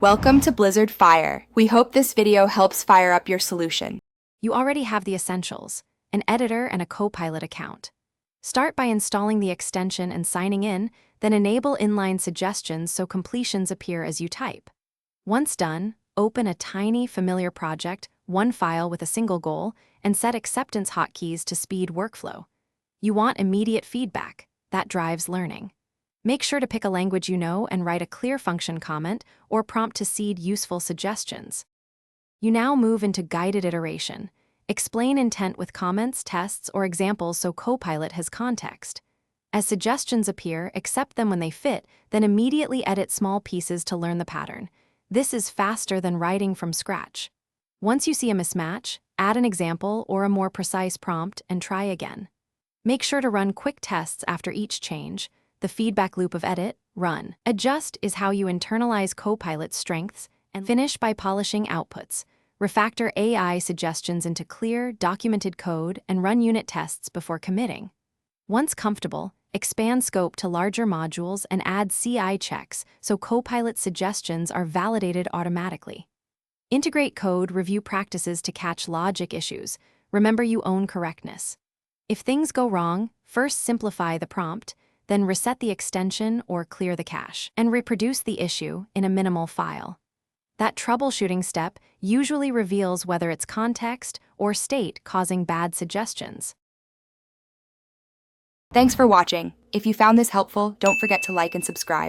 Welcome to Blizzard Fire. We hope this video helps fire up your solution. You already have the essentials: an editor and a Copilot account. Start by installing the extension and signing in, then enable inline suggestions so completions appear as you type. Once done, open a tiny, familiar project, one file with a single goal, and set acceptance hotkeys to speed workflow. You want immediate feedback. That drives learning. Make sure to pick a language you know and write a clear function comment or prompt to seed useful suggestions. You now move into guided iteration. Explain intent with comments, tests, or examples so Copilot has context. As suggestions appear, accept them when they fit, then immediately edit small pieces to learn the pattern. This is faster than writing from scratch. Once you see a mismatch, add an example or a more precise prompt and try again. Make sure to run quick tests after each change. The feedback loop of edit, run, adjust is how you internalize Copilot's strengths, and finish by polishing outputs. Refactor AI suggestions into clear, documented code and run unit tests before committing. Once comfortable, expand scope to larger modules and add CI checks so Copilot suggestions are validated automatically. Integrate code review practices to catch logic issues. Remember you own correctness. If things go wrong, first simplify the prompt, then reset the extension or clear the cache, and reproduce the issue in a minimal file. That troubleshooting step usually reveals whether it's context or state causing bad suggestions. Thanks for watching. If you found this helpful, don't forget to like and subscribe.